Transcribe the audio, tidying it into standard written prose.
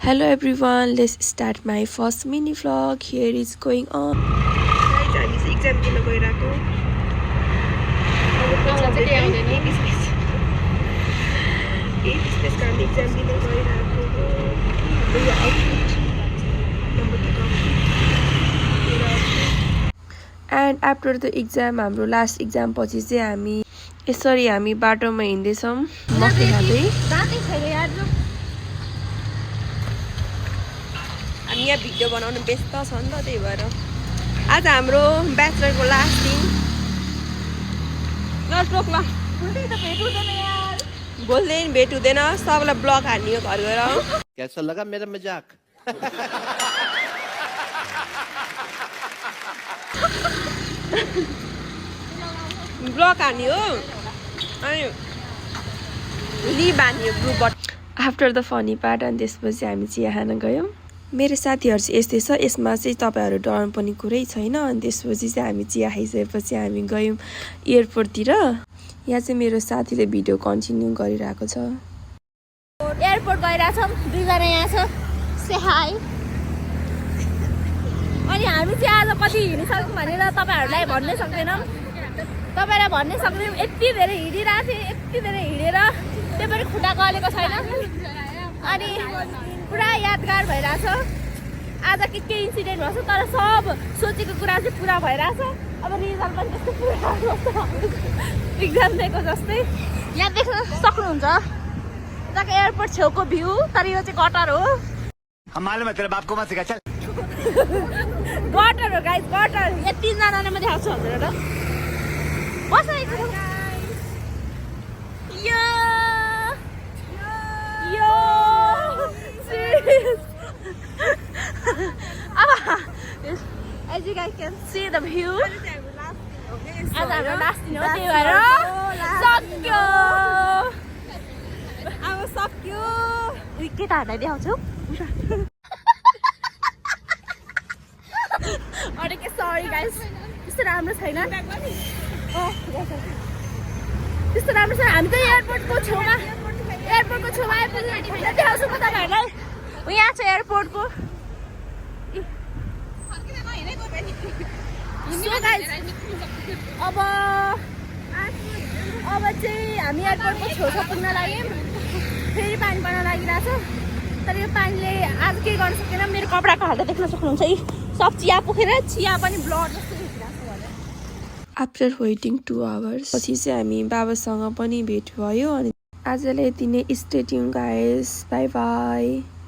Hello everyone, let's start my first mini vlog. Here is going on. Guys, हामी चाहिँ exam दिन गइराको. आउँदा चाहिँ के आउँदैन. स्पेस का हामी एक्जाम दिन गइराको. यो outfit number 2 And after the exam, हाम्रो लास्ट एक्जाम पछि चाहिँ हामी यसरी हामी बाटोमा हिँड्दै छौं. मकै खाँदै. रातै छैन यार. हामी यहाँ भिडियो बनाउन व्यस्त छ नि त त्यही भएर आज हाम्रो ब्याचलरको लास्ट दिन ल टोक ल भोलि त भेट हुँदैन यार. बोल्दै भेट हुँदैन सबैलाई ब्लग हान्ने हो घर गएर कैसा लगा मेरा मजाक ब्लग हान्ने हो अनि लिभ हान्ने हो ग्रुपबाट आफ्टर द फनी पार्ट अनि त्यसपछि हामी चिया खान गयौँ मेरो साथीहरू चाहिँ यस्तै छ यसमा चाहिँ तपाईँहरू डराउनु पर्ने कुरै छैन अनि त्यसपछि चाहिँ हामी चिया खाइसकेपछि हामी गयौँ एयरपोर्टतिर यहाँ चाहिँ मेरो साथीले भिडियो कन्टिन्यू गरिरहेको छ एयरपोर्ट गइरहेछौँ दुईजना यहाँ छ से हाई अनि हामी चाहिँ आज कति हिँडिसक्यौँ भनेर तपाईँहरूलाई भन्नै सक्दैनौँ तपाईँलाई भन्नै सक्दैनौँ यति धेरै हिँडिरहेको थिएँ यति धेरै हिँडेर त्यो पनि खुट्टा गलेको छैन अनि पुरा यादगार भइरहेछ आज के इन्सिडेन्ट भएको छ तर सब सोचेको कुरा चाहिँ पुरा भइरहेछ अब रिजल्ट पनि त्यस्तो पुरा इक्जाम दिएको जस्तै यहाँ देख्न सक्नुहुन्छ यताको एयरपोर्ट छेउको भ्यू तर यो चाहिँ गटर हो गटर हो गाइस गटर यहाँ 3 जनाले म देखाउँछु हजुर र बसाइको यो यो as you guys can see the view आज हाम्रो लास्ट दिन हो त्यही भएर सक्यो अब सक्यो केटाहरूलाई देखाउँछु अरे के सरी गाइस त्यस्तो राम्रो छैन त्यस्तो राम्रो छैन हामी त एयरपोर्टको छेउमा आएपछि देखाउँछु म तपाईँहरूलाई यहाँ छ एयरपोर्टको अब चाहिँ हामी एयरपोर्टको छेउछाउ पुग्न लाग्यौँ फेरि पानी पर्न लागिरहेको छ तर यो पानीले आज केही गर्न सकेन मेरो कपडाको हालत देख्न सक्नुहुन्छ है सब चिया पोखेर चिया पनि ब्लड जस्तो देखिरहेको छ आफ्टर वेटिङ 2 आवर्स पछि चाहिँ हामी बाबासँग पनि भेट भयो अनि आजलाई यति नै stay tune guys by by